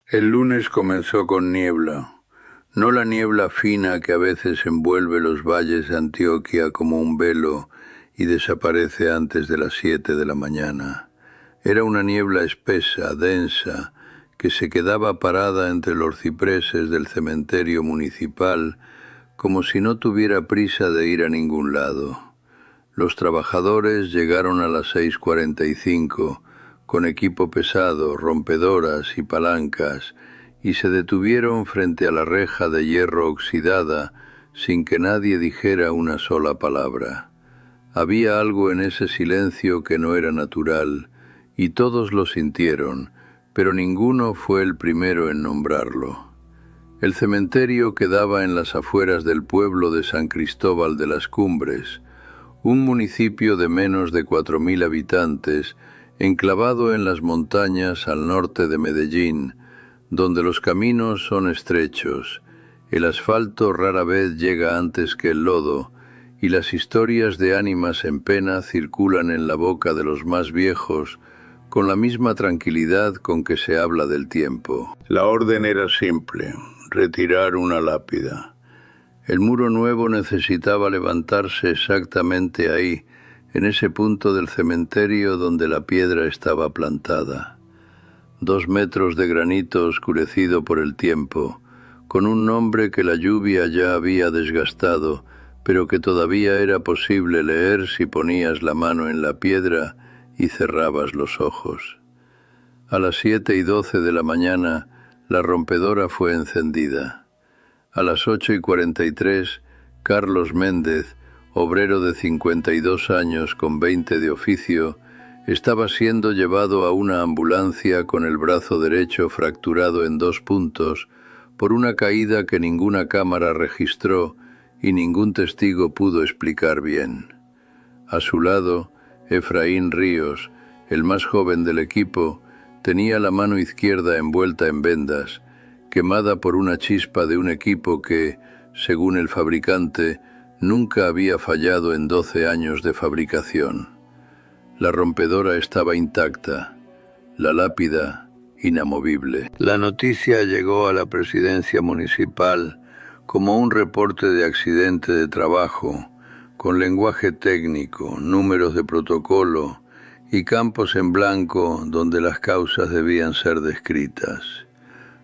El lunes comenzó con niebla, no la niebla fina que a veces envuelve los valles de Antioquia como un velo y desaparece antes de las 7 de la mañana. Era una niebla espesa, densa, que se quedaba parada entre los cipreses del cementerio municipal como si no tuviera prisa de ir a ningún lado. Los trabajadores llegaron a las 6:45 con equipo pesado, rompedoras y palancas, y se detuvieron frente a la reja de hierro oxidada sin que nadie dijera una sola palabra. Había algo en ese silencio que no era natural, y todos lo sintieron, pero ninguno fue el primero en nombrarlo. El cementerio quedaba en las afueras del pueblo de San Cristóbal de las Cumbres, un municipio de menos de 4.000 habitantes, enclavado en las montañas al norte de Medellín, donde los caminos son estrechos, el asfalto rara vez llega antes que el lodo, y las historias de ánimas en pena circulan en la boca de los más viejos, con la misma tranquilidad con que se habla del tiempo. La orden era simple: retirar una lápida. El muro nuevo necesitaba levantarse exactamente ahí, en ese punto del cementerio donde la piedra estaba plantada. 2 metros de granito oscurecido por el tiempo, con un nombre que la lluvia ya había desgastado, pero que todavía era posible leer si ponías la mano en la piedra y cerrabas los ojos. A las 7:12 de la mañana, la rompedora fue encendida. A las 8:43, Carlos Méndez, obrero de 52 años con 20 de oficio, estaba siendo llevado a una ambulancia con el brazo derecho fracturado en 2 puntos por una caída que ninguna cámara registró y ningún testigo pudo explicar bien. A su lado, Efraín Ríos, el más joven del equipo, tenía la mano izquierda envuelta en vendas, quemada por una chispa de un equipo que, según el fabricante, nunca había fallado en 12 años de fabricación. La rompedora estaba intacta, la lápida inamovible. La noticia llegó a la presidencia municipal como un reporte de accidente de trabajo, con lenguaje técnico, números de protocolo y campos en blanco donde las causas debían ser descritas.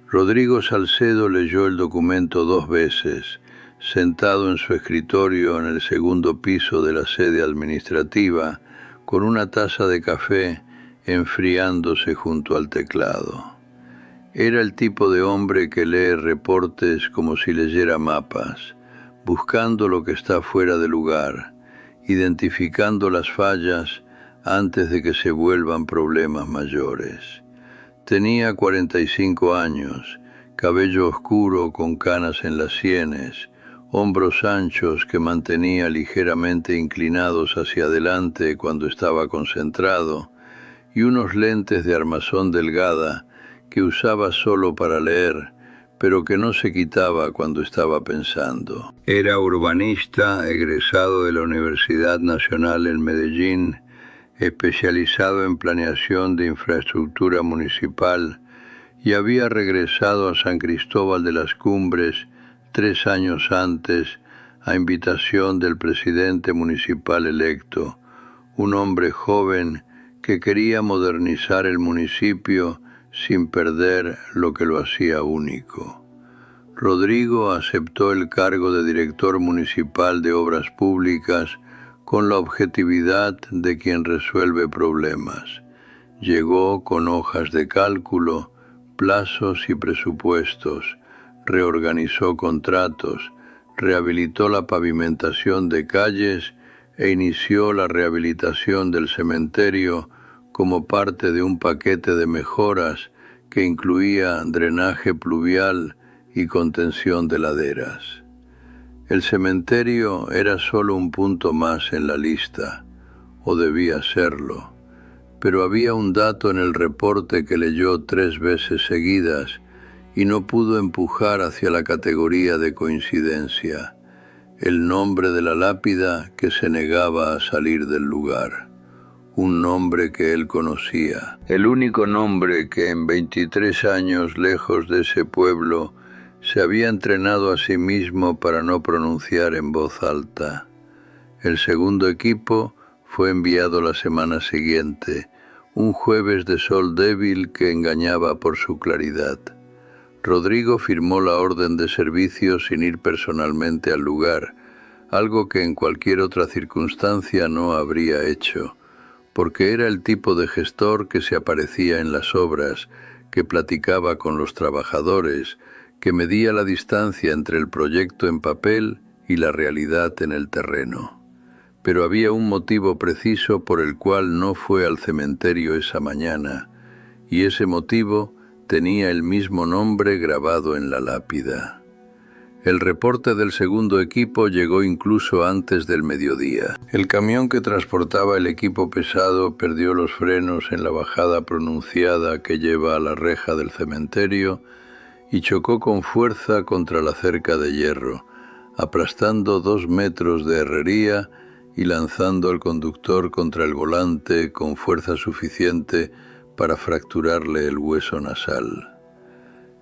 Rodrigo Salcedo leyó el documento 2 veces, sentado en su escritorio en el segundo piso de la sede administrativa, con una taza de café enfriándose junto al teclado. Era el tipo de hombre que lee reportes como si leyera mapas, buscando lo que está fuera de lugar, identificando las fallas antes de que se vuelvan problemas mayores. Tenía 45 años, cabello oscuro con canas en las sienes, hombros anchos que mantenía ligeramente inclinados hacia adelante cuando estaba concentrado, y unos lentes de armazón delgada que usaba solo para leer, pero que no se quitaba cuando estaba pensando. Era urbanista, egresado de la Universidad Nacional en Medellín, especializado en planeación de infraestructura municipal, y había regresado a San Cristóbal de las Cumbres 3 años antes a invitación del presidente municipal electo, un hombre joven que quería modernizar el municipio sin perder lo que lo hacía único. Rodrigo aceptó el cargo de director municipal de obras públicas con la objetividad de quien resuelve problemas. Llegó con hojas de cálculo, plazos y presupuestos, reorganizó contratos, rehabilitó la pavimentación de calles e inició la rehabilitación del cementerio como parte de un paquete de mejoras que incluía drenaje pluvial y contención de laderas. El cementerio era solo un punto más en la lista, o debía serlo, pero había un dato en el reporte que leyó 3 veces seguidas y no pudo empujar hacia la categoría de coincidencia: el nombre de la lápida que se negaba a salir del lugar. un nombre que él conocía, el único nombre que en 23 años lejos de ese pueblo se había entrenado a sí mismo para no pronunciar en voz alta. El segundo equipo fue enviado la semana siguiente, un jueves de sol débil que engañaba por su claridad. Rodrigo firmó la orden de servicio sin ir personalmente al lugar, algo que en cualquier otra circunstancia no habría hecho, porque era el tipo de gestor que se aparecía en las obras, que platicaba con los trabajadores, que medía la distancia entre el proyecto en papel y la realidad en el terreno. Pero había un motivo preciso por el cual no fue al cementerio esa mañana, y ese motivo tenía el mismo nombre grabado en la lápida. El reporte del segundo equipo llegó incluso antes del mediodía. El camión que transportaba el equipo pesado perdió los frenos en la bajada pronunciada que lleva a la reja del cementerio y chocó con fuerza contra la cerca de hierro, aplastando 2 metros de herrería y lanzando al conductor contra el volante con fuerza suficiente para fracturarle el hueso nasal.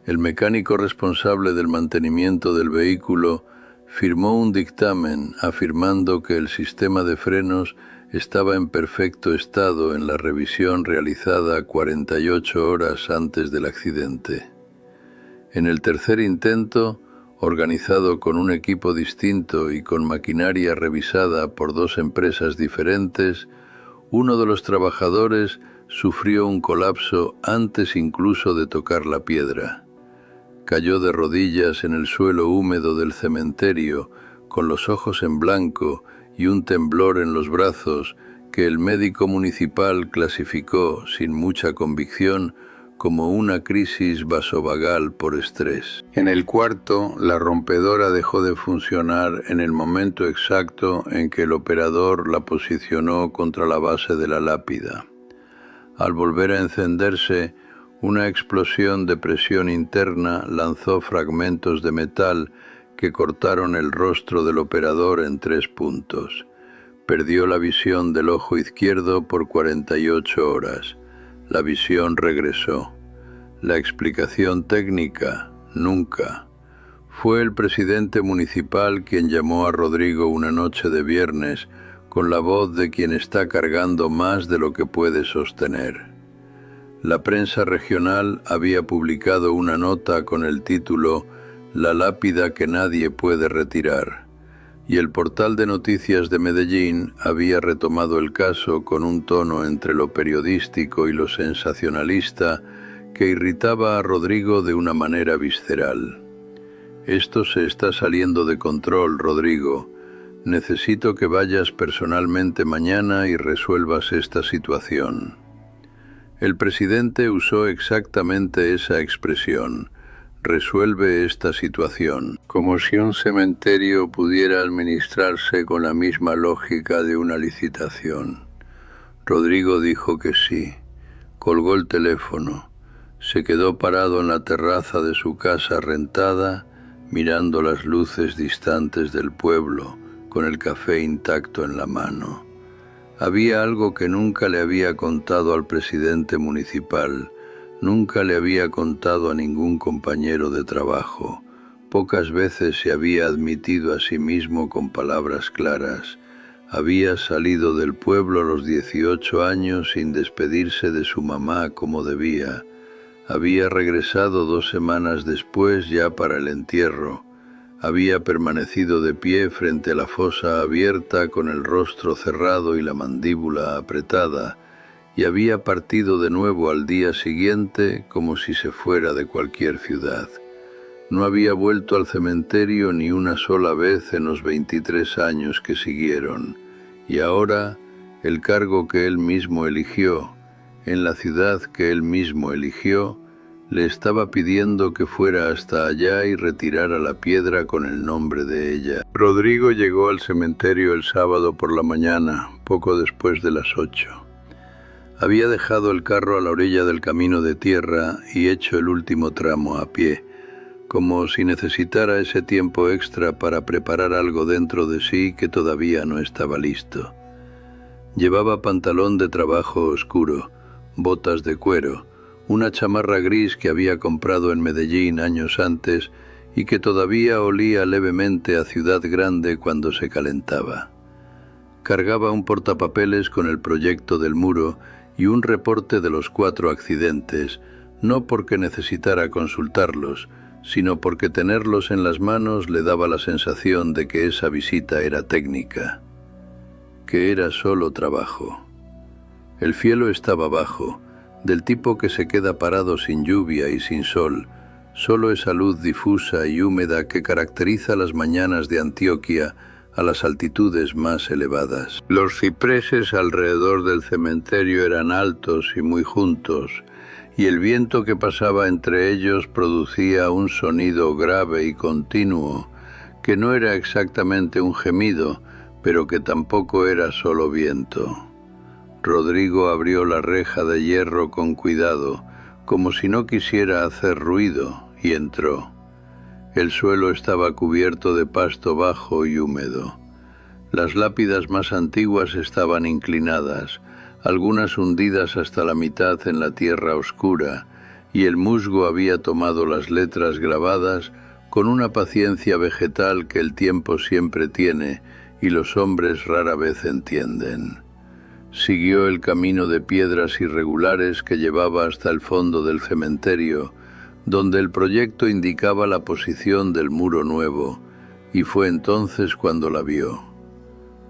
El mecánico responsable del mantenimiento del vehículo firmó un dictamen afirmando que el sistema de frenos estaba en perfecto estado en la revisión realizada 48 horas antes del accidente. En el tercer intento, organizado con un equipo distinto y con maquinaria revisada por 2 empresas diferentes, uno de los trabajadores sufrió un colapso antes incluso de tocar la piedra. Cayó de rodillas en el suelo húmedo del cementerio, con los ojos en blanco y un temblor en los brazos que el médico municipal clasificó, sin mucha convicción, como una crisis vasovagal por estrés. En el cuarto, la rompedora dejó de funcionar en el momento exacto en que el operador la posicionó contra la base de la lápida. Al volver a encenderse, una explosión de presión interna lanzó fragmentos de metal que cortaron el rostro del operador en 3 puntos. Perdió la visión del ojo izquierdo por 48 horas. La visión regresó. La explicación técnica, nunca. Fue el presidente municipal quien llamó a Rodrigo una noche de viernes con la voz de quien está cargando más de lo que puede sostener. La prensa regional había publicado una nota con el título «La lápida que nadie puede retirar», y el portal de noticias de Medellín había retomado el caso con un tono entre lo periodístico y lo sensacionalista que irritaba a Rodrigo de una manera visceral. «Esto se está saliendo de control, Rodrigo. Necesito que vayas personalmente mañana y resuelvas esta situación». El presidente usó exactamente esa expresión, resuelve esta situación, como si un cementerio pudiera administrarse con la misma lógica de una licitación. Rodrigo dijo que sí, colgó el teléfono, se quedó parado en la terraza de su casa rentada, mirando las luces distantes del pueblo, con el café intacto en la mano. Había algo que nunca le había contado al presidente municipal, nunca le había contado a ningún compañero de trabajo. Pocas veces se había admitido a sí mismo con palabras claras. Había salido del pueblo a los 18 años sin despedirse de su mamá como debía. Había regresado 2 semanas después ya para el entierro. Había permanecido de pie frente a la fosa abierta con el rostro cerrado y la mandíbula apretada, y había partido de nuevo al día siguiente como si se fuera de cualquier ciudad. No había vuelto al cementerio ni una sola vez en los 23 años que siguieron, y ahora el cargo que él mismo eligió, en la ciudad que él mismo eligió, le estaba pidiendo que fuera hasta allá y retirara la piedra con el nombre de ella. Rodrigo llegó al cementerio el sábado por la mañana, poco después de las 8. Había dejado el carro a la orilla del camino de tierra y hecho el último tramo a pie, como si necesitara ese tiempo extra para preparar algo dentro de sí que todavía no estaba listo. Llevaba pantalón de trabajo oscuro, botas de cuero, una chamarra gris que había comprado en Medellín años antes y que todavía olía levemente a ciudad grande cuando se calentaba. Cargaba un portapapeles con el proyecto del muro y un reporte de los 4 accidentes, no porque necesitara consultarlos, sino porque tenerlos en las manos le daba la sensación de que esa visita era técnica, que era solo trabajo. El cielo estaba bajo, del tipo que se queda parado sin lluvia y sin sol, solo esa luz difusa y húmeda que caracteriza las mañanas de Antioquia a las altitudes más elevadas. Los cipreses alrededor del cementerio eran altos y muy juntos, y el viento que pasaba entre ellos producía un sonido grave y continuo, que no era exactamente un gemido, pero que tampoco era solo viento. Rodrigo abrió la reja de hierro con cuidado, como si no quisiera hacer ruido, y entró. El suelo estaba cubierto de pasto bajo y húmedo. Las lápidas más antiguas estaban inclinadas, algunas hundidas hasta la mitad en la tierra oscura, y el musgo había tomado las letras grabadas con una paciencia vegetal que el tiempo siempre tiene y los hombres rara vez entienden. Siguió el camino de piedras irregulares que llevaba hasta el fondo del cementerio, donde el proyecto indicaba la posición del muro nuevo, y fue entonces cuando la vio.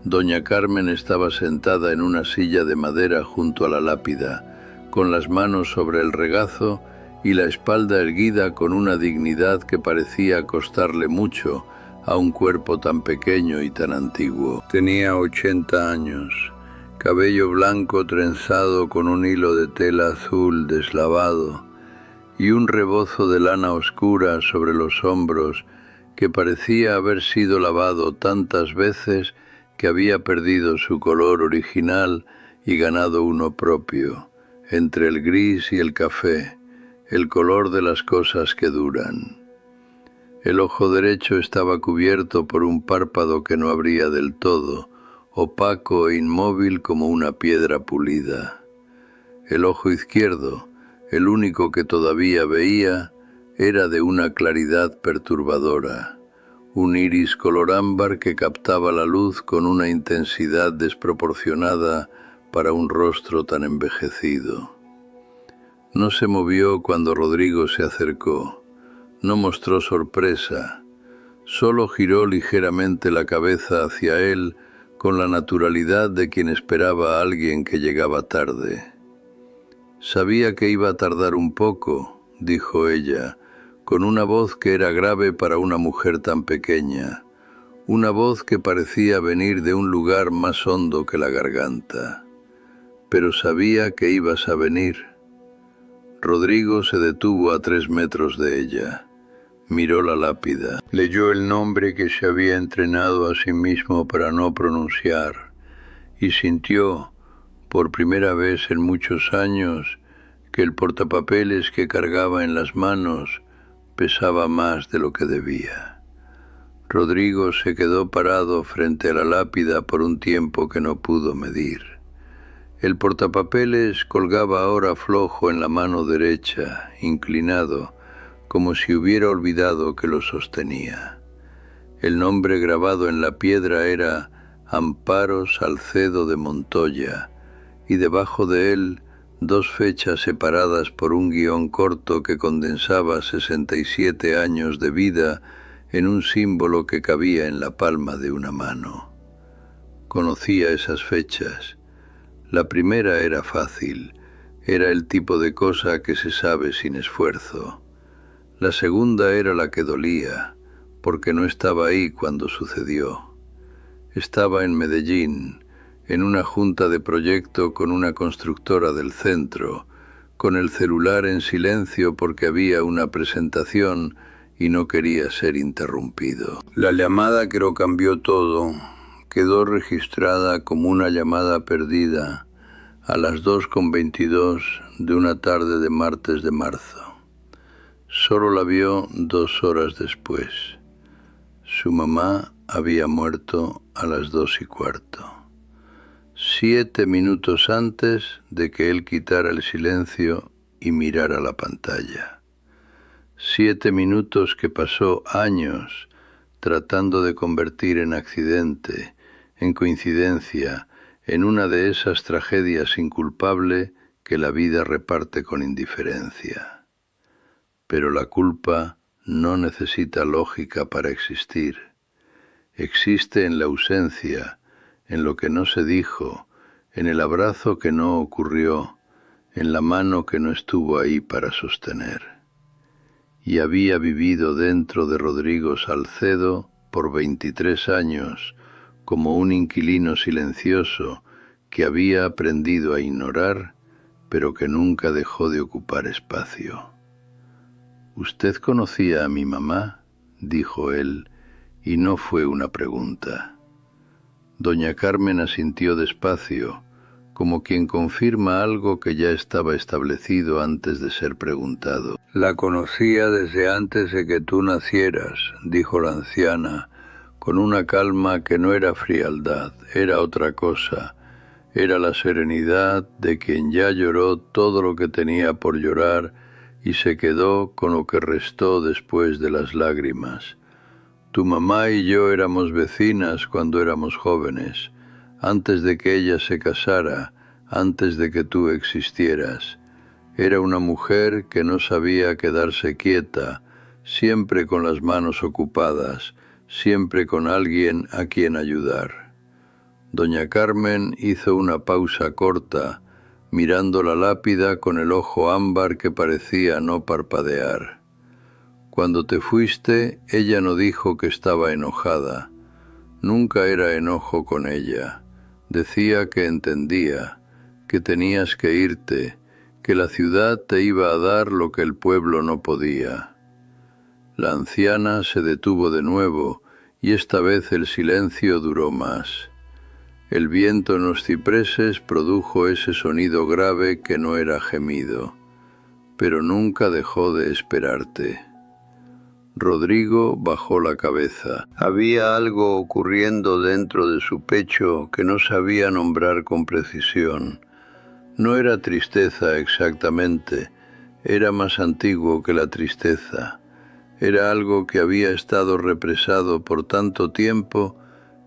Doña Carmen estaba sentada en una silla de madera junto a la lápida, con las manos sobre el regazo y la espalda erguida con una dignidad que parecía costarle mucho a un cuerpo tan pequeño y tan antiguo. Tenía 80 años. Cabello blanco trenzado con un hilo de tela azul deslavado y un rebozo de lana oscura sobre los hombros que parecía haber sido lavado tantas veces que había perdido su color original y ganado uno propio, entre el gris y el café, el color de las cosas que duran. El ojo derecho estaba cubierto por un párpado que no abría del todo, opaco e inmóvil como una piedra pulida. El ojo izquierdo, el único que todavía veía, era de una claridad perturbadora, un iris color ámbar que captaba la luz con una intensidad desproporcionada para un rostro tan envejecido. No se movió cuando Rodrigo se acercó, no mostró sorpresa, solo giró ligeramente la cabeza hacia él con la naturalidad de quien esperaba a alguien que llegaba tarde. Sabía que iba a tardar un poco, dijo ella, con una voz que era grave para una mujer tan pequeña, una voz que parecía venir de un lugar más hondo que la garganta. Pero sabía que ibas a venir. Rodrigo se detuvo a 3 metros de ella. Miró la lápida. Leyó el nombre que se había entrenado a sí mismo para no pronunciar y sintió, por primera vez en muchos años, que el portapapeles que cargaba en las manos pesaba más de lo que debía. Rodrigo se quedó parado frente a la lápida por un tiempo que no pudo medir. El portapapeles colgaba ahora flojo en la mano derecha, inclinado, como si hubiera olvidado que lo sostenía. El nombre grabado en la piedra era Amparo Salcedo de Montoya, y debajo de él 2 fechas separadas por un guión corto que condensaba 67 años de vida en un símbolo que cabía en la palma de una mano. Conocía esas fechas. La primera era fácil, era el tipo de cosa que se sabe sin esfuerzo. La segunda era la que dolía, porque no estaba ahí cuando sucedió. Estaba en Medellín, en una junta de proyecto con una constructora del centro, con el celular en silencio porque había una presentación y no quería ser interrumpido. La llamada que lo cambió todo quedó registrada como una llamada perdida a las 2:22 de una tarde de martes de marzo. Solo la vio 2 horas después. Su mamá había muerto a las 2:15. 7 minutos antes de que él quitara el silencio y mirara la pantalla. 7 minutos que pasó años tratando de convertir en accidente, en coincidencia, en una de esas tragedias inculpable que la vida reparte con indiferencia. Pero la culpa no necesita lógica para existir. Existe en la ausencia, en lo que no se dijo, en el abrazo que no ocurrió, en la mano que no estuvo ahí para sostener. Y había vivido dentro de Rodrigo Salcedo por 23 años, como un inquilino silencioso que había aprendido a ignorar, pero que nunca dejó de ocupar espacio. «¿Usted conocía a mi mamá?», dijo él, y no fue una pregunta. Doña Carmen asintió despacio, como quien confirma algo que ya estaba establecido antes de ser preguntado. «La conocía desde antes de que tú nacieras», dijo la anciana, con una calma que no era frialdad, era otra cosa. Era la serenidad de quien ya lloró todo lo que tenía por llorar y se quedó con lo que restó después de las lágrimas. «Tu mamá y yo éramos vecinas cuando éramos jóvenes, antes de que ella se casara, antes de que tú existieras. Era una mujer que no sabía quedarse quieta, siempre con las manos ocupadas, siempre con alguien a quien ayudar». Doña Carmen hizo una pausa corta, mirando la lápida con el ojo ámbar que parecía no parpadear. «Cuando te fuiste, ella no dijo que estaba enojada. Nunca era enojo con ella. Decía que entendía, que tenías que irte, que la ciudad te iba a dar lo que el pueblo no podía». La anciana se detuvo de nuevo, y esta vez el silencio duró más. El viento en los cipreses produjo ese sonido grave que no era gemido, pero nunca dejó de esperarte. Rodrigo bajó la cabeza. Había algo ocurriendo dentro de su pecho que no sabía nombrar con precisión. No era tristeza exactamente, era más antiguo que la tristeza. Era algo que había estado represado por tanto tiempo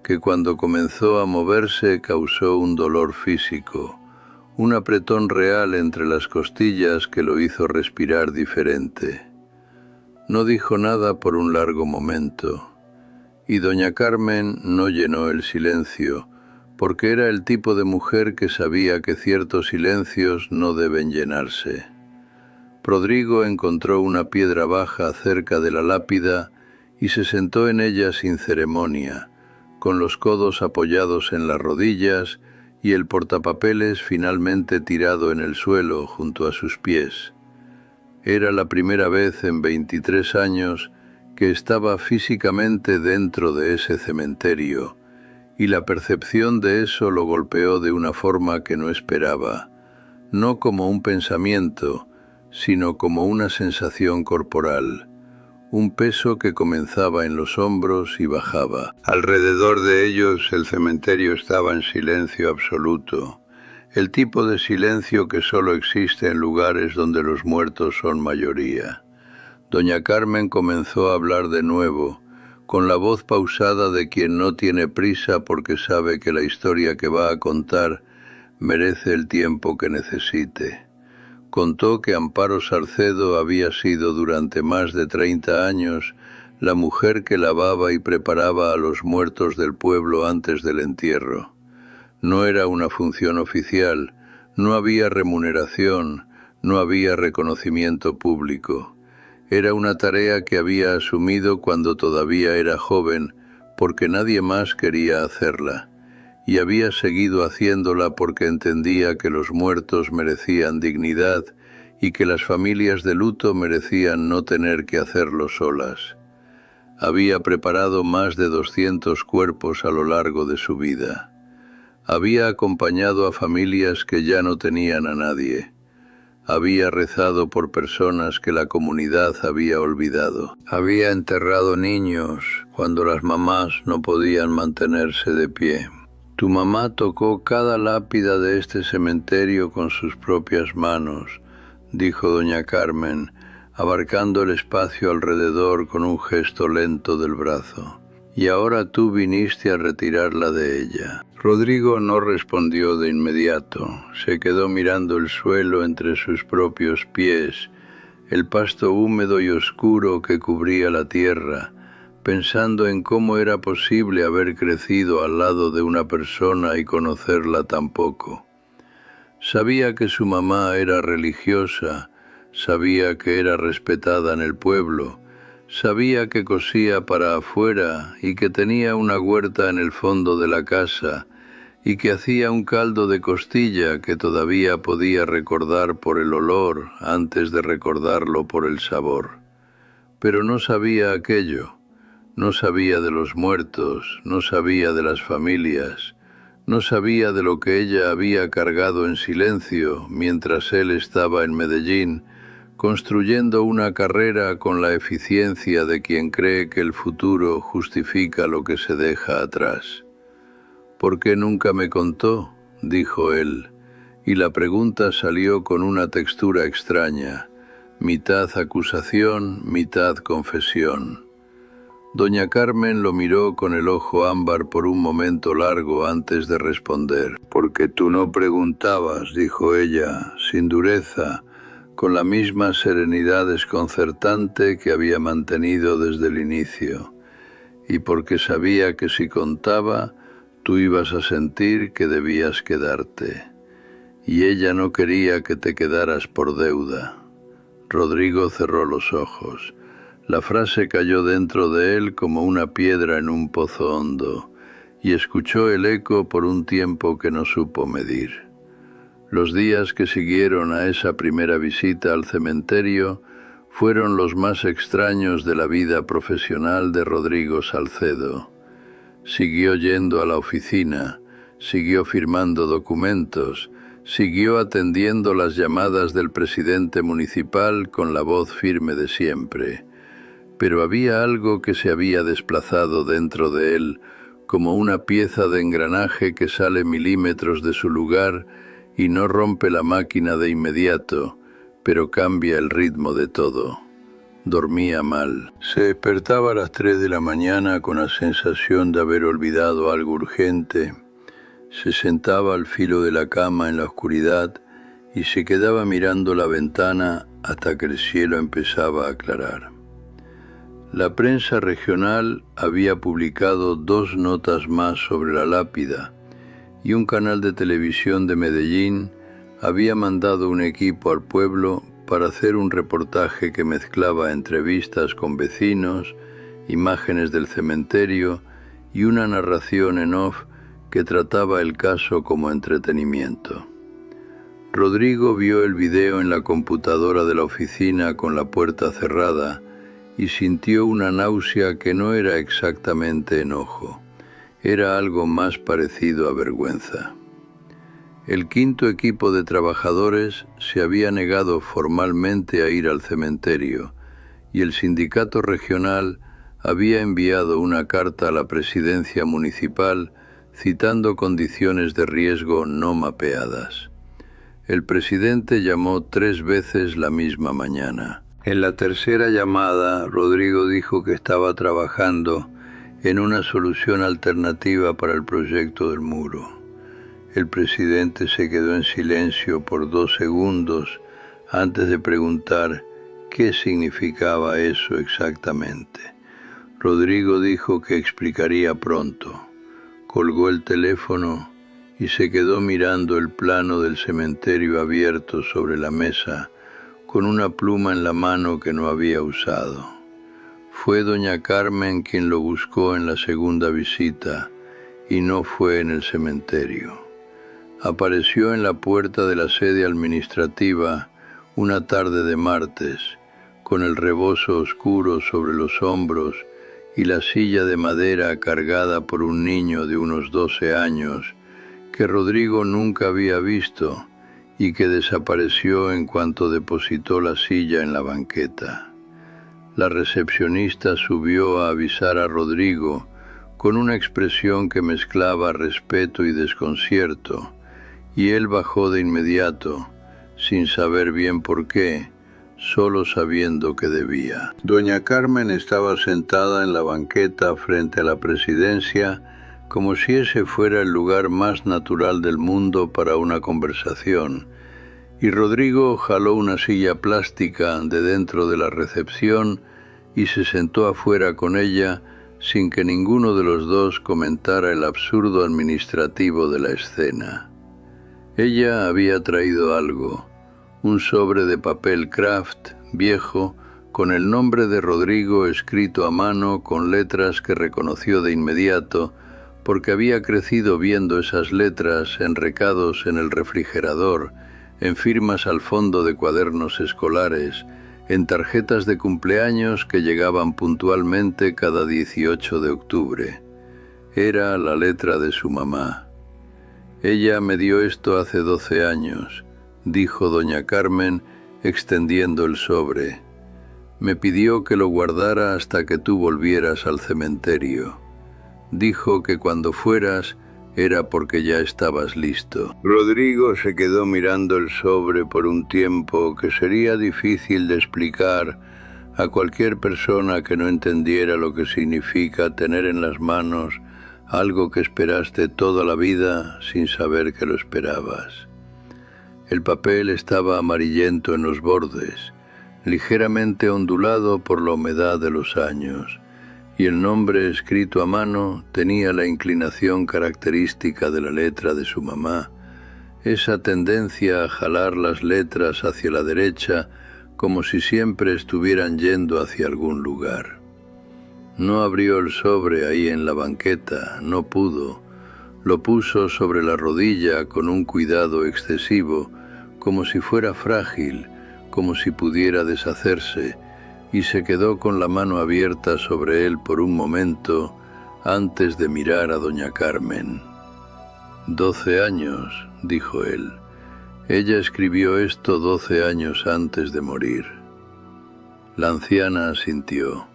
que cuando comenzó a moverse causó un dolor físico, un apretón real entre las costillas que lo hizo respirar diferente. No dijo nada por un largo momento, y doña Carmen no llenó el silencio, porque era el tipo de mujer que sabía que ciertos silencios no deben llenarse. Rodrigo encontró una piedra baja cerca de la lápida y se sentó en ella sin ceremonia, con los codos apoyados en las rodillas y el portapapeles finalmente tirado en el suelo junto a sus pies. Era la primera vez en 23 años que estaba físicamente dentro de ese cementerio, y la percepción de eso lo golpeó de una forma que no esperaba, no como un pensamiento, sino como una sensación corporal. Un peso que comenzaba en los hombros y bajaba. Alrededor de ellos el cementerio estaba en silencio absoluto, el tipo de silencio que solo existe en lugares donde los muertos son mayoría. Doña Carmen comenzó a hablar de nuevo, con la voz pausada de quien no tiene prisa porque sabe que la historia que va a contar merece el tiempo que necesite. Contó que Amparo Salcedo había sido durante más de 30 años la mujer que lavaba y preparaba a los muertos del pueblo antes del entierro. No era una función oficial, no había remuneración, no había reconocimiento público. Era una tarea que había asumido cuando todavía era joven, porque nadie más quería hacerla, y había seguido haciéndola porque entendía que los muertos merecían dignidad y que las familias de luto merecían no tener que hacerlo solas. Había preparado más de 200 cuerpos a lo largo de su vida. Había acompañado a familias que ya no tenían a nadie. Había rezado por personas que la comunidad había olvidado. Había enterrado niños cuando las mamás no podían mantenerse de pie. Tu mamá tocó cada lápida de este cementerio con sus propias manos, dijo doña Carmen, abarcando el espacio alrededor con un gesto lento del brazo. Y ahora tú viniste a retirarla de ella. Rodrigo no respondió de inmediato. Se quedó mirando el suelo entre sus propios pies, el pasto húmedo y oscuro que cubría la tierra, pensando en cómo era posible haber crecido al lado de una persona y conocerla tan poco. Sabía que su mamá era religiosa, sabía que era respetada en el pueblo, sabía que cosía para afuera y que tenía una huerta en el fondo de la casa y que hacía un caldo de costilla que todavía podía recordar por el olor antes de recordarlo por el sabor. Pero no sabía aquello. No sabía de los muertos, no sabía de las familias, no sabía de lo que ella había cargado en silencio mientras él estaba en Medellín, construyendo una carrera con la eficiencia de quien cree que el futuro justifica lo que se deja atrás. ¿Por qué nunca me contó?, dijo él, y la pregunta salió con una textura extraña, mitad acusación, mitad confesión. Doña Carmen lo miró con el ojo ámbar por un momento largo antes de responder. «Porque tú no preguntabas», dijo ella, sin dureza, con la misma serenidad desconcertante que había mantenido desde el inicio. «Y porque sabía que si contaba, tú ibas a sentir que debías quedarte. Y ella no quería que te quedaras por deuda». Rodrigo cerró los ojos. La frase cayó dentro de él como una piedra en un pozo hondo, y escuchó el eco por un tiempo que no supo medir. Los días que siguieron a esa primera visita al cementerio fueron los más extraños de la vida profesional de Rodrigo Salcedo. Siguió yendo a la oficina, siguió firmando documentos, siguió atendiendo las llamadas del presidente municipal con la voz firme de siempre. Pero había algo que se había desplazado dentro de él, como una pieza de engranaje que sale milímetros de su lugar y no rompe la máquina de inmediato, pero cambia el ritmo de todo. Dormía mal. Se despertaba a las 3 de la mañana con la sensación de haber olvidado algo urgente. Se sentaba al filo de la cama en la oscuridad y se quedaba mirando la ventana hasta que el cielo empezaba a aclarar. La prensa regional había publicado 2 notas más sobre la lápida y un canal de televisión de Medellín había mandado un equipo al pueblo para hacer un reportaje que mezclaba entrevistas con vecinos, imágenes del cementerio y una narración en off que trataba el caso como entretenimiento. Rodrigo vio el video en la computadora de la oficina con la puerta cerrada y sintió una náusea que no era exactamente enojo, era algo más parecido a vergüenza. El 5º equipo de trabajadores se había negado formalmente a ir al cementerio y el sindicato regional había enviado una carta a la presidencia municipal citando condiciones de riesgo no mapeadas. El presidente llamó 3 veces la misma mañana. En la tercera llamada, Rodrigo dijo que estaba trabajando en una solución alternativa para el proyecto del muro. El presidente se quedó en silencio por 2 segundos antes de preguntar qué significaba eso exactamente. Rodrigo dijo que explicaría pronto. Colgó el teléfono y se quedó mirando el plano del cementerio abierto sobre la mesa, con una pluma en la mano que no había usado. Fue doña Carmen quien lo buscó en la segunda visita y no fue en el cementerio. Apareció en la puerta de la sede administrativa una tarde de martes, con el rebozo oscuro sobre los hombros y la silla de madera cargada por un niño de unos 12 años que Rodrigo nunca había visto y que desapareció en cuanto depositó la silla en la banqueta. La recepcionista subió a avisar a Rodrigo con una expresión que mezclaba respeto y desconcierto, y él bajó de inmediato, sin saber bien por qué, solo sabiendo que debía. Doña Carmen estaba sentada en la banqueta frente a la presidencia, como si ese fuera el lugar más natural del mundo para una conversación, y Rodrigo jaló una silla plástica de dentro de la recepción y se sentó afuera con ella, sin que ninguno de los dos comentara el absurdo administrativo de la escena. Ella había traído algo, un sobre de papel Kraft, viejo, con el nombre de Rodrigo escrito a mano con letras que reconoció de inmediato, porque había crecido viendo esas letras en recados en el refrigerador, en firmas al fondo de cuadernos escolares, en tarjetas de cumpleaños que llegaban puntualmente cada 18 de octubre. Era la letra de su mamá. Ella me dio esto hace 12 años, dijo doña Carmen, extendiendo el sobre. Me pidió que lo guardara hasta que tú volvieras al cementerio. Dijo que cuando fueras era porque ya estabas listo. Rodrigo se quedó mirando el sobre por un tiempo que sería difícil de explicar a cualquier persona que no entendiera lo que significa tener en las manos algo que esperaste toda la vida sin saber que lo esperabas. El papel estaba amarillento en los bordes, ligeramente ondulado por la humedad de los años, y el nombre escrito a mano tenía la inclinación característica de la letra de su mamá, esa tendencia a jalar las letras hacia la derecha como si siempre estuvieran yendo hacia algún lugar. No abrió el sobre ahí en la banqueta, no pudo. Lo puso sobre la rodilla con un cuidado excesivo, como si fuera frágil, como si pudiera deshacerse, y se quedó con la mano abierta sobre él por un momento antes de mirar a doña Carmen. 12 años, dijo él. Ella escribió esto 12 años antes de morir. La anciana asintió.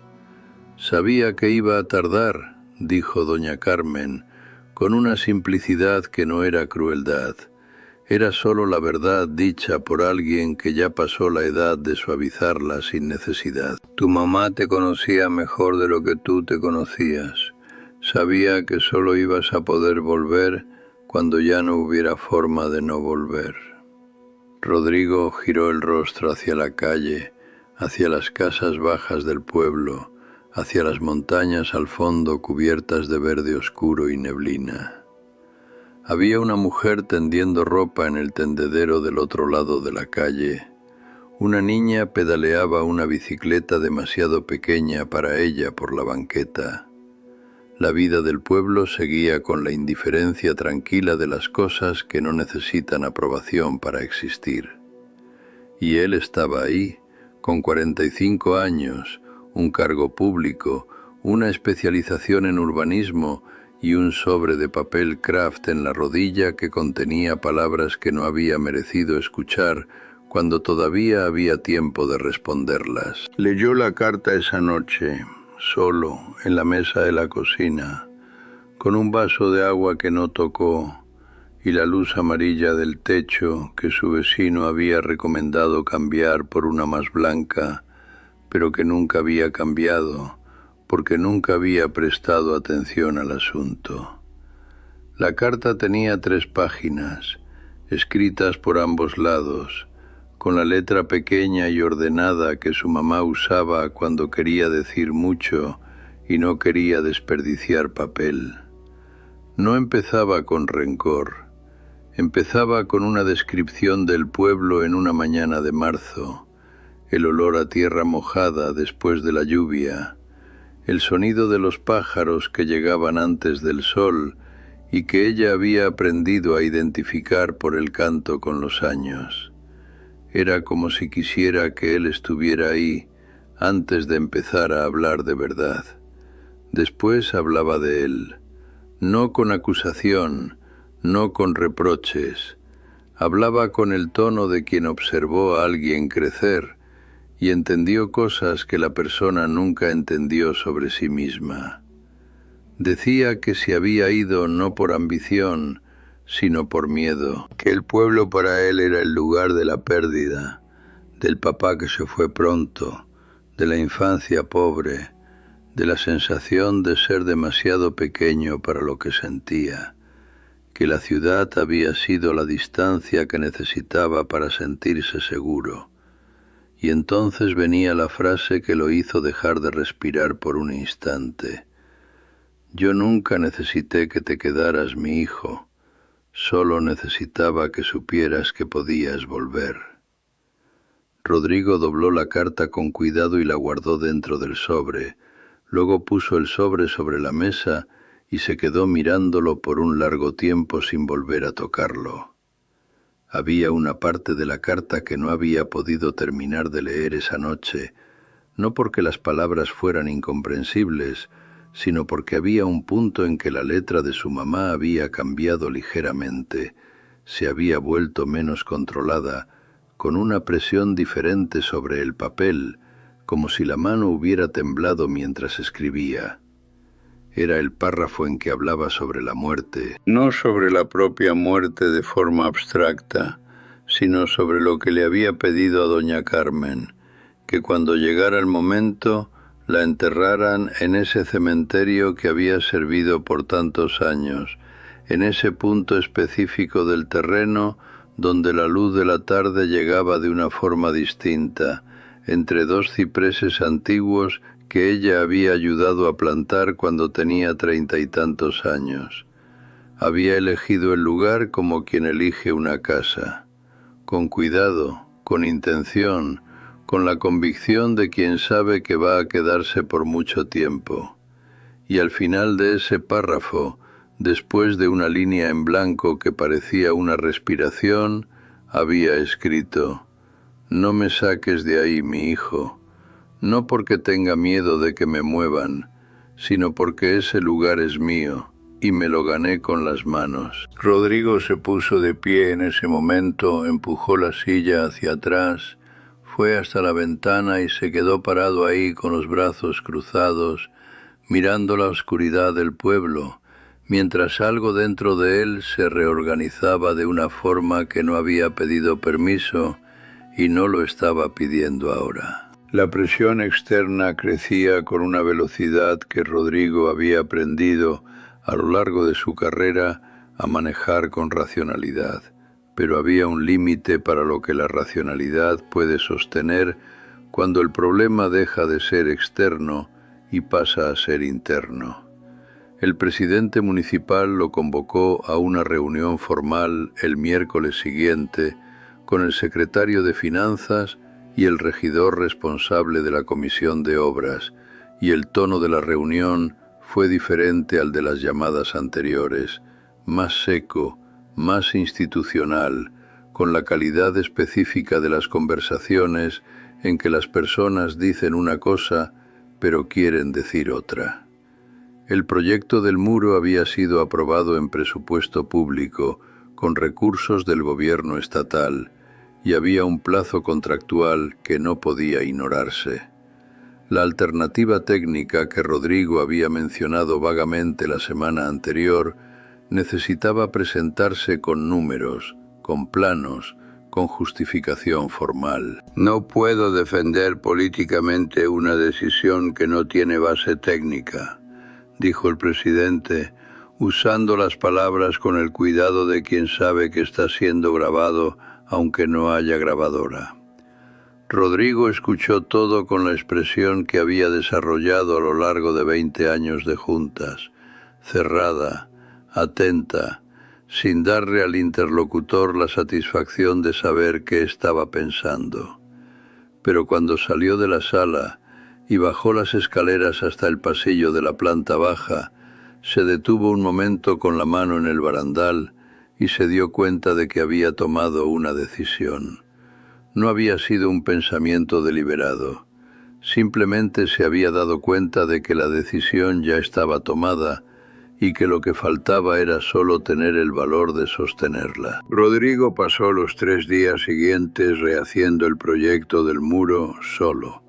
Sabía que iba a tardar, dijo doña Carmen, con una simplicidad que no era crueldad. Era solo la verdad dicha por alguien que ya pasó la edad de suavizarla sin necesidad. Tu mamá te conocía mejor de lo que tú te conocías. Sabía que solo ibas a poder volver cuando ya no hubiera forma de no volver. Rodrigo giró el rostro hacia la calle, hacia las casas bajas del pueblo, hacia las montañas al fondo cubiertas de verde oscuro y neblina. Había una mujer tendiendo ropa en el tendedero del otro lado de la calle. Una niña pedaleaba una bicicleta demasiado pequeña para ella por la banqueta. La vida del pueblo seguía con la indiferencia tranquila de las cosas que no necesitan aprobación para existir. Y él estaba ahí, con 45 años, un cargo público, una especialización en urbanismo y un sobre de papel Kraft en la rodilla que contenía palabras que no había merecido escuchar cuando todavía había tiempo de responderlas. Leyó la carta esa noche, solo, en la mesa de la cocina, con un vaso de agua que no tocó y la luz amarilla del techo que su vecino había recomendado cambiar por una más blanca, pero que nunca había cambiado, porque nunca había prestado atención al asunto. La carta tenía 3 páginas, escritas por ambos lados, con la letra pequeña y ordenada que su mamá usaba cuando quería decir mucho y no quería desperdiciar papel. No empezaba con rencor, empezaba con una descripción del pueblo en una mañana de marzo, el olor a tierra mojada después de la lluvia, el sonido de los pájaros que llegaban antes del sol y que ella había aprendido a identificar por el canto con los años. Era como si quisiera que él estuviera ahí antes de empezar a hablar de verdad. Después hablaba de él, no con acusación, no con reproches. Hablaba con el tono de quien observó a alguien crecer y entendió cosas que la persona nunca entendió sobre sí misma. Decía que se había ido no por ambición, sino por miedo, que el pueblo para él era el lugar de la pérdida, del papá que se fue pronto, de la infancia pobre, de la sensación de ser demasiado pequeño para lo que sentía, que la ciudad había sido la distancia que necesitaba para sentirse seguro. Y entonces venía la frase que lo hizo dejar de respirar por un instante. Yo nunca necesité que te quedaras, mi hijo, solo necesitaba que supieras que podías volver. Rodrigo dobló la carta con cuidado y la guardó dentro del sobre. Luego puso el sobre la mesa y se quedó mirándolo por un largo tiempo sin volver a tocarlo. Había una parte de la carta que no había podido terminar de leer esa noche, no porque las palabras fueran incomprensibles, sino porque había un punto en que la letra de su mamá había cambiado ligeramente, se había vuelto menos controlada, con una presión diferente sobre el papel, como si la mano hubiera temblado mientras escribía. Era el párrafo en que hablaba sobre la muerte, no sobre la propia muerte de forma abstracta, sino sobre lo que le había pedido a doña Carmen, que cuando llegara el momento la enterraran en ese cementerio que había servido por tantos años, en ese punto específico del terreno donde la luz de la tarde llegaba de una forma distinta, entre dos cipreses antiguos que ella había ayudado a plantar cuando tenía 30 y tantos años. Había elegido el lugar como quien elige una casa, con cuidado, con intención, con la convicción de quien sabe que va a quedarse por mucho tiempo. Y al final de ese párrafo, después de una línea en blanco que parecía una respiración, había escrito: «No me saques de ahí, mi hijo, no porque tenga miedo de que me muevan, sino porque ese lugar es mío, y me lo gané con las manos». Rodrigo se puso de pie en ese momento, empujó la silla hacia atrás, fue hasta la ventana y se quedó parado ahí con los brazos cruzados, mirando la oscuridad del pueblo, mientras algo dentro de él se reorganizaba de una forma que no había pedido permiso y no lo estaba pidiendo ahora. La presión externa crecía con una velocidad que Rodrigo había aprendido a lo largo de su carrera a manejar con racionalidad, pero había un límite para lo que la racionalidad puede sostener cuando el problema deja de ser externo y pasa a ser interno. El presidente municipal lo convocó a una reunión formal el miércoles siguiente con el secretario de Finanzas y el regidor responsable de la Comisión de Obras, y el tono de la reunión fue diferente al de las llamadas anteriores, más seco, más institucional, con la calidad específica de las conversaciones en que las personas dicen una cosa, pero quieren decir otra. El proyecto del muro había sido aprobado en presupuesto público, con recursos del gobierno estatal, y había un plazo contractual que no podía ignorarse. La alternativa técnica que Rodrigo había mencionado vagamente la semana anterior necesitaba presentarse con números, con planos, con justificación formal. No puedo defender políticamente una decisión que no tiene base técnica, dijo el presidente, usando las palabras con el cuidado de quien sabe que está siendo grabado aunque no haya grabadora. Rodrigo escuchó todo con la expresión que había desarrollado a lo largo de 20 años de juntas, cerrada, atenta, sin darle al interlocutor la satisfacción de saber qué estaba pensando. Pero cuando salió de la sala y bajó las escaleras hasta el pasillo de la planta baja, se detuvo un momento con la mano en el barandal y se dio cuenta de que había tomado una decisión. No había sido un pensamiento deliberado, simplemente se había dado cuenta de que la decisión ya estaba tomada y que lo que faltaba era solo tener el valor de sostenerla. Rodrigo pasó los 3 días siguientes rehaciendo el proyecto del muro solo,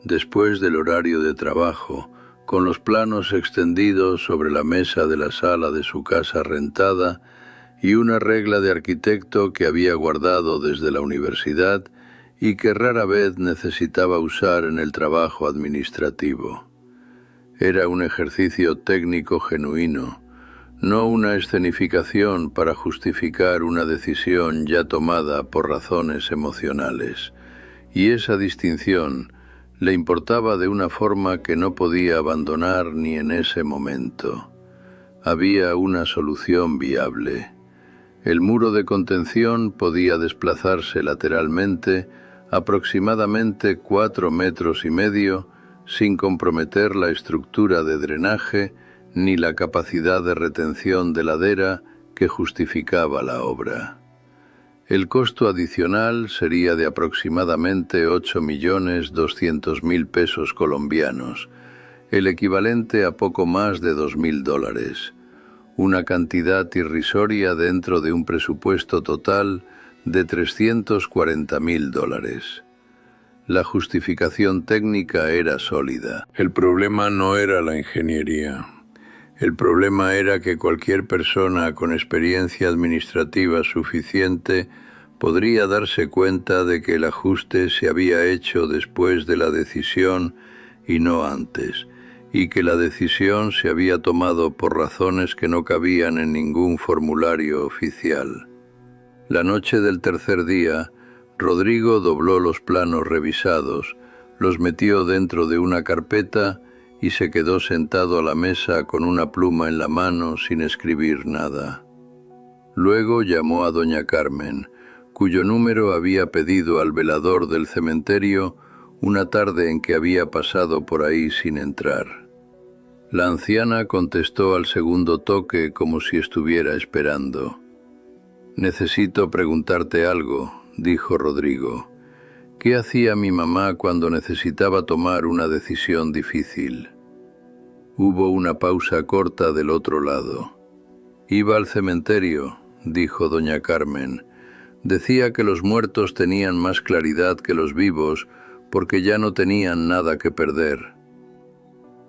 después del horario de trabajo, con los planos extendidos sobre la mesa de la sala de su casa rentada y una regla de arquitecto que había guardado desde la universidad y que rara vez necesitaba usar en el trabajo administrativo. Era un ejercicio técnico genuino, no una escenificación para justificar una decisión ya tomada por razones emocionales, y esa distinción le importaba de una forma que no podía abandonar ni en ese momento. Había una solución viable. El muro de contención podía desplazarse lateralmente aproximadamente 4,5 metros sin comprometer la estructura de drenaje ni la capacidad de retención de ladera que justificaba la obra. El costo adicional sería de aproximadamente 8.200.000 pesos colombianos, el equivalente a poco más de $2.000, una cantidad irrisoria dentro de un presupuesto total de $340.000. La justificación técnica era sólida. El problema no era la ingeniería. El problema era que cualquier persona con experiencia administrativa suficiente podría darse cuenta de que el ajuste se había hecho después de la decisión y no antes, y que la decisión se había tomado por razones que no cabían en ningún formulario oficial. La noche del tercer día, Rodrigo dobló los planos revisados, los metió dentro de una carpeta y se quedó sentado a la mesa con una pluma en la mano sin escribir nada. Luego llamó a doña Carmen, cuyo número había pedido al velador del cementerio una tarde en que había pasado por ahí sin entrar. La anciana contestó al segundo toque como si estuviera esperando. «Necesito preguntarte algo», dijo Rodrigo. «¿Qué hacía mi mamá cuando necesitaba tomar una decisión difícil?» Hubo una pausa corta del otro lado. «Iba al cementerio», dijo doña Carmen. «Decía que los muertos tenían más claridad que los vivos porque ya no tenían nada que perder».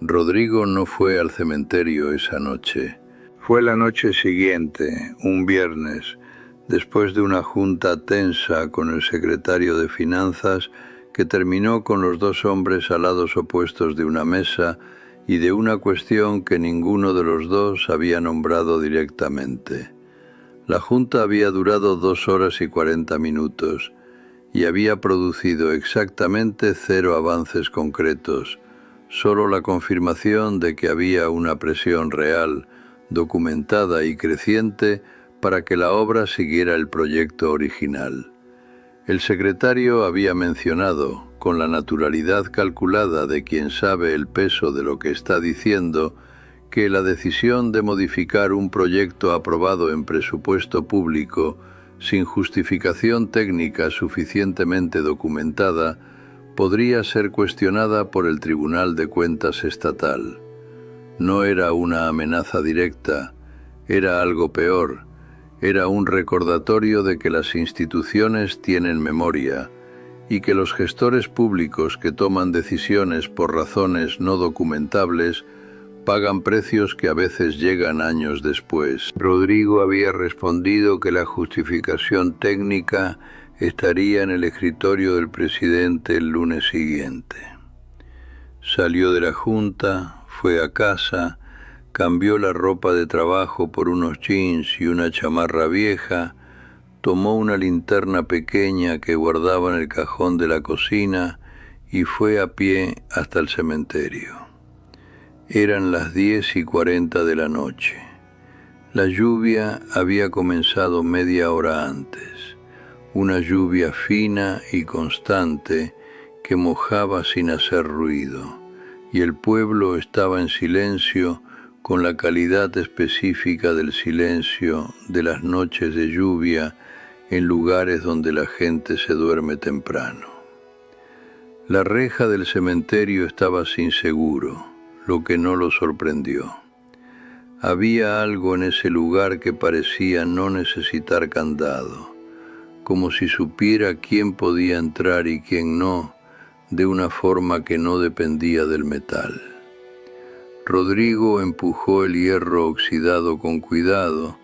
Rodrigo no fue al cementerio esa noche. Fue la noche siguiente, un viernes, después de una junta tensa con el secretario de Finanzas que terminó con los dos hombres a lados opuestos de una mesa y de una cuestión que ninguno de los dos había nombrado directamente. La junta había durado 2 horas y 40 minutos y había producido exactamente 0 avances concretos, solo la confirmación de que había una presión real, documentada y creciente para que la obra siguiera el proyecto original. El secretario había mencionado, con la naturalidad calculada de quien sabe el peso de lo que está diciendo, que la decisión de modificar un proyecto aprobado en presupuesto público, sin justificación técnica suficientemente documentada, podría ser cuestionada por el Tribunal de Cuentas Estatal. No era una amenaza directa, era algo peor. Era un recordatorio de que las instituciones tienen memoria y que los gestores públicos que toman decisiones por razones no documentables pagan precios que a veces llegan años después. Rodrigo había respondido que la justificación técnica estaría en el escritorio del presidente el lunes siguiente. Salió de la junta, fue a casa, cambió la ropa de trabajo por unos jeans y una chamarra vieja, tomó una linterna pequeña que guardaba en el cajón de la cocina y fue a pie hasta el cementerio. Eran las 10:40 de la noche. La lluvia había comenzado media hora antes, una lluvia fina y constante que mojaba sin hacer ruido, y el pueblo estaba en silencio con la calidad específica del silencio de las noches de lluvia en lugares donde la gente se duerme temprano. La reja del cementerio estaba sin seguro, lo que no lo sorprendió. Había algo en ese lugar que parecía no necesitar candado, como si supiera quién podía entrar y quién no, de una forma que no dependía del metal. Rodrigo empujó el hierro oxidado con cuidado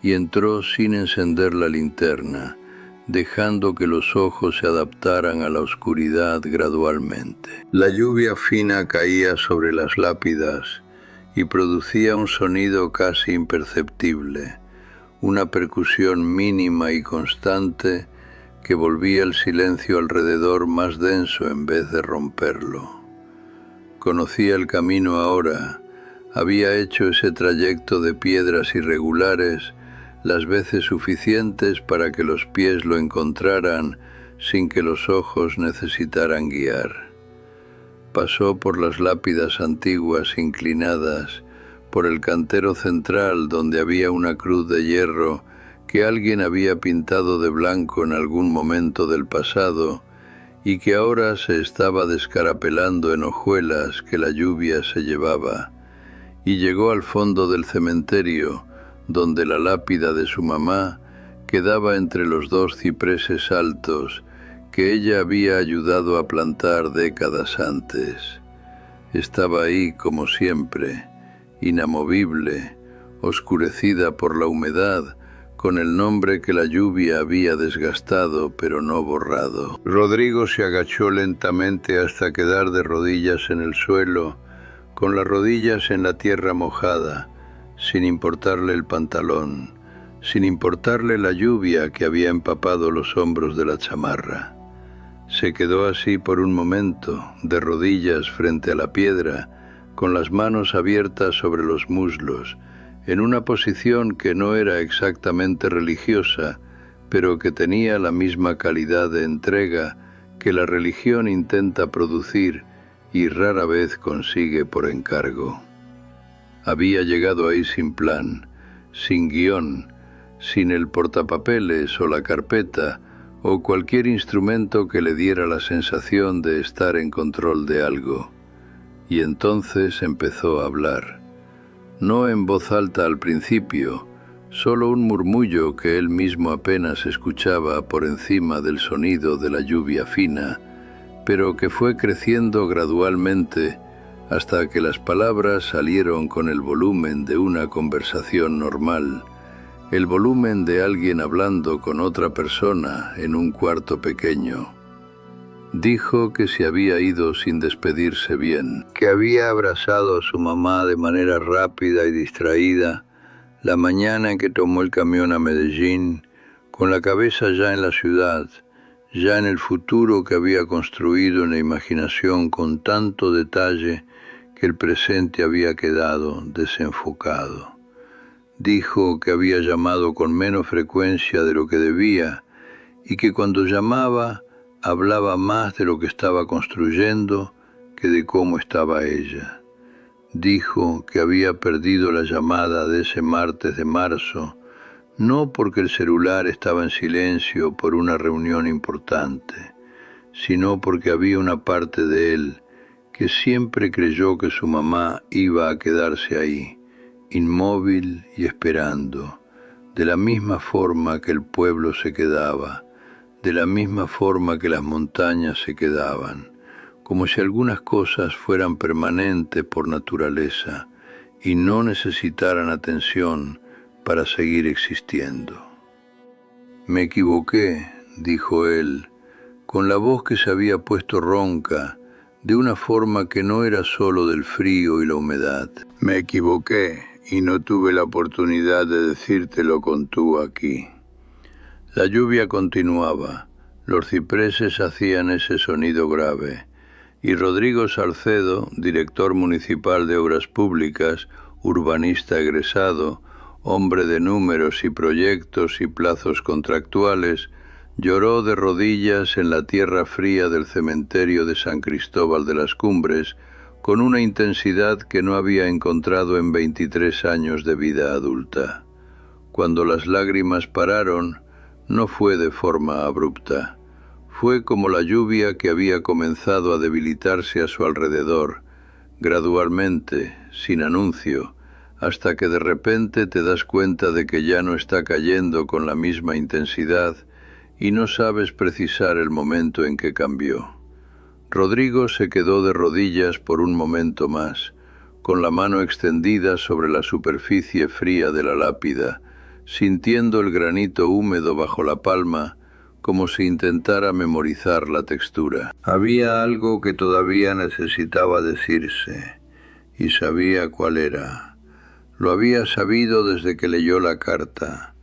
y entró sin encender la linterna, dejando que los ojos se adaptaran a la oscuridad gradualmente. La lluvia fina caía sobre las lápidas y producía un sonido casi imperceptible, una percusión mínima y constante que volvía el silencio alrededor más denso en vez de romperlo. Conocía el camino ahora, había hecho ese trayecto de piedras irregulares las veces suficientes para que los pies lo encontraran sin que los ojos necesitaran guiar. Pasó por las lápidas antiguas inclinadas, por el cantero central donde había una cruz de hierro que alguien había pintado de blanco en algún momento del pasado y que ahora se estaba descarapelando en hojuelas que la lluvia se llevaba, y llegó al fondo del cementerio, donde la lápida de su mamá quedaba entre los dos cipreses altos que ella había ayudado a plantar décadas antes. Estaba ahí como siempre, inamovible, oscurecida por la humedad, con el nombre que la lluvia había desgastado pero no borrado. Rodrigo se agachó lentamente hasta quedar de rodillas en el suelo, con las rodillas en la tierra mojada, sin importarle el pantalón, sin importarle la lluvia que había empapado los hombros de la chamarra. Se quedó así por un momento, de rodillas frente a la piedra, con las manos abiertas sobre los muslos, en una posición que no era exactamente religiosa, pero que tenía la misma calidad de entrega que la religión intenta producir y rara vez consigue por encargo. Había llegado ahí sin plan, sin guión, sin el portapapeles o la carpeta o cualquier instrumento que le diera la sensación de estar en control de algo. Y entonces empezó a hablar. No en voz alta al principio, solo un murmullo que él mismo apenas escuchaba por encima del sonido de la lluvia fina, pero que fue creciendo gradualmente hasta que las palabras salieron con el volumen de una conversación normal, el volumen de alguien hablando con otra persona en un cuarto pequeño. Dijo que se había ido sin despedirse bien, que había abrazado a su mamá de manera rápida y distraída la mañana en que tomó el camión a Medellín, con la cabeza ya en la ciudad, ya en el futuro que había construido en la imaginación con tanto detalle que el presente había quedado desenfocado. Dijo que había llamado con menos frecuencia de lo que debía y que cuando llamaba hablaba más de lo que estaba construyendo que de cómo estaba ella. Dijo que había perdido la llamada de ese martes de marzo, no porque el celular estaba en silencio por una reunión importante, sino porque había una parte de él que siempre creyó que su mamá iba a quedarse ahí, inmóvil y esperando, de la misma forma que el pueblo se quedaba, de la misma forma que las montañas se quedaban, como si algunas cosas fueran permanentes por naturaleza y no necesitaran atención para seguir existiendo. Me equivoqué, dijo él, con la voz que se había puesto ronca, de una forma que no era solo del frío y la humedad. Me equivoqué y no tuve la oportunidad de decírtelo con tú aquí. La lluvia continuaba, los cipreses hacían ese sonido grave, y Rodrigo Salcedo, director municipal de Obras Públicas, urbanista egresado, hombre de números y proyectos y plazos contractuales, lloró de rodillas en la tierra fría del cementerio de San Cristóbal de las Cumbres, con una intensidad que no había encontrado en 23 años de vida adulta. Cuando las lágrimas pararon, no fue de forma abrupta. Fue como la lluvia que había comenzado a debilitarse a su alrededor, gradualmente, sin anuncio, hasta que de repente te das cuenta de que ya no está cayendo con la misma intensidad y no sabes precisar el momento en que cambió. Rodrigo se quedó de rodillas por un momento más, con la mano extendida sobre la superficie fría de la lápida, sintiendo el granito húmedo bajo la palma, como si intentara memorizar la textura. Había algo que todavía necesitaba decirse, y sabía cuál era. Lo había sabido desde que leyó la carta,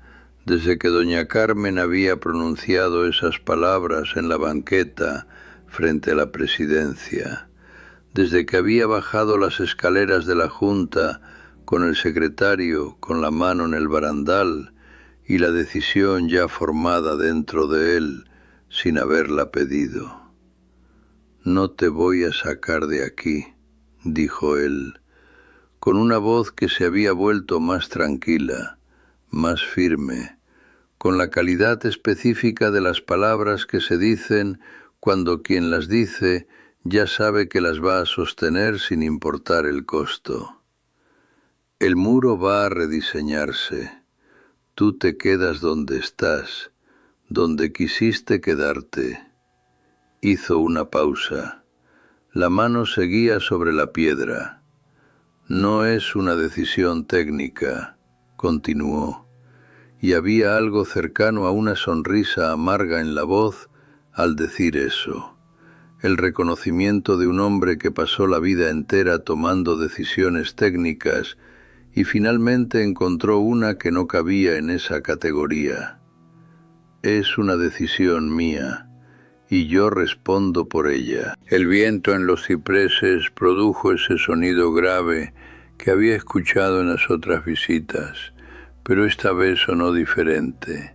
desde que doña Carmen había pronunciado esas palabras en la banqueta frente a la presidencia, desde que había bajado las escaleras de la Junta con el secretario con la mano en el barandal y la decisión ya formada dentro de él sin haberla pedido. «No te voy a sacar de aquí», dijo él, con una voz que se había vuelto más tranquila, más firme, con la calidad específica de las palabras que se dicen cuando quien las dice ya sabe que las va a sostener sin importar el costo. «El muro va a rediseñarse. Tú te quedas donde estás, donde quisiste quedarte». Hizo una pausa. La mano seguía sobre la piedra. «No es una decisión técnica», continuó, y había algo cercano a una sonrisa amarga en la voz al decir eso. El reconocimiento de un hombre que pasó la vida entera tomando decisiones técnicas y finalmente encontró una que no cabía en esa categoría. «Es una decisión mía, y yo respondo por ella». El viento en los cipreses produjo ese sonido grave que había escuchado en las otras visitas, pero esta vez sonó diferente,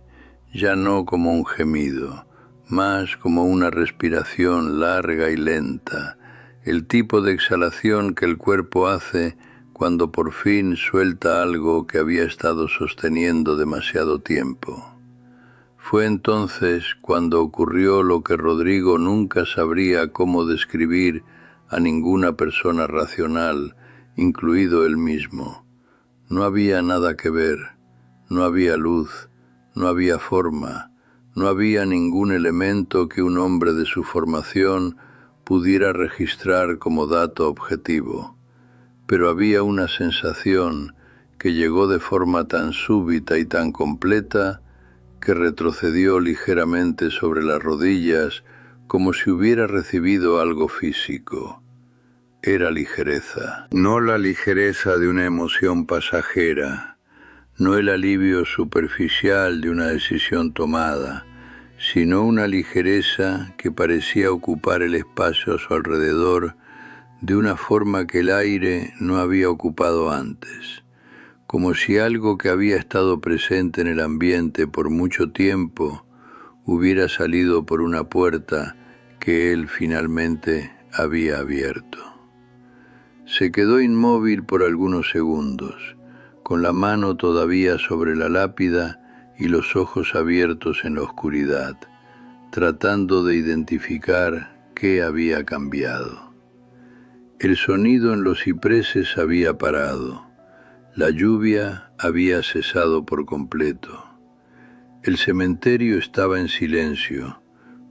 ya no como un gemido, más como una respiración larga y lenta, el tipo de exhalación que el cuerpo hace cuando por fin suelta algo que había estado sosteniendo demasiado tiempo. Fue entonces cuando ocurrió lo que Rodrigo nunca sabría cómo describir a ninguna persona racional, incluido él mismo. No había nada que ver, no había luz, no había forma, no había ningún elemento que un hombre de su formación pudiera registrar como dato objetivo. Pero había una sensación que llegó de forma tan súbita y tan completa que retrocedió ligeramente sobre las rodillas como si hubiera recibido algo físico. Era ligereza. No la ligereza de una emoción pasajera, no el alivio superficial de una decisión tomada, sino una ligereza que parecía ocupar el espacio a su alrededor de una forma que el aire no había ocupado antes, como si algo que había estado presente en el ambiente por mucho tiempo hubiera salido por una puerta que él finalmente había abierto. Se quedó inmóvil por algunos segundos, con la mano todavía sobre la lápida y los ojos abiertos en la oscuridad, tratando de identificar qué había cambiado. El sonido en los cipreses había parado. La lluvia había cesado por completo. El cementerio estaba en silencio,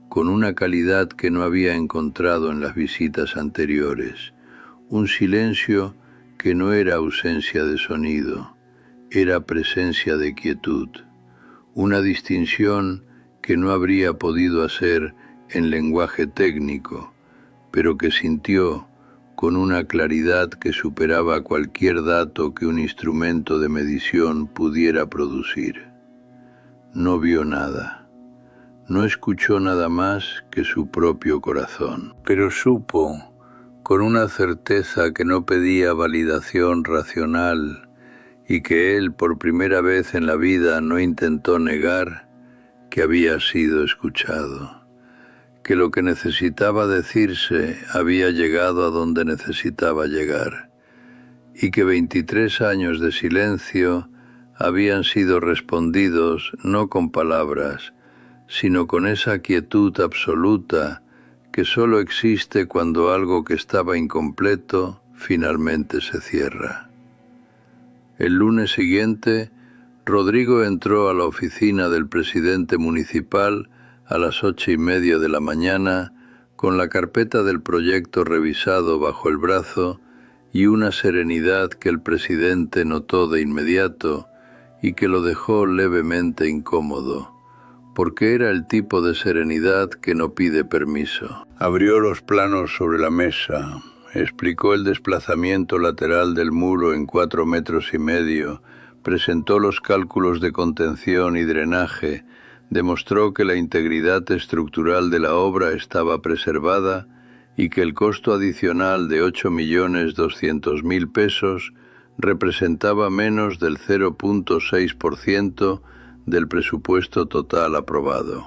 con una calidad que no había encontrado en las visitas anteriores. Un silencio que no era ausencia de sonido, era presencia de quietud. Una distinción que no habría podido hacer en lenguaje técnico, pero que sintió con una claridad que superaba cualquier dato que un instrumento de medición pudiera producir. No vio nada, no escuchó nada más que su propio corazón, pero supo, con una certeza que no pedía validación racional y que él por primera vez en la vida no intentó negar, que había sido escuchado, que lo que necesitaba decirse había llegado a donde necesitaba llegar, y que 23 años de silencio habían sido respondidos no con palabras, sino con esa quietud absoluta que solo existe cuando algo que estaba incompleto finalmente se cierra. El lunes siguiente, Rodrigo entró a la oficina del presidente municipal a las 8:30 de la mañana, con la carpeta del proyecto revisado bajo el brazo y una serenidad que el presidente notó de inmediato y que lo dejó levemente incómodo, porque era el tipo de serenidad que no pide permiso. Abrió los planos sobre la mesa, explicó el desplazamiento lateral del muro en 4,5 metros, presentó los cálculos de contención y drenaje, demostró que la integridad estructural de la obra estaba preservada y que el costo adicional de 8.200.000 pesos representaba menos del 0,6% del presupuesto total aprobado.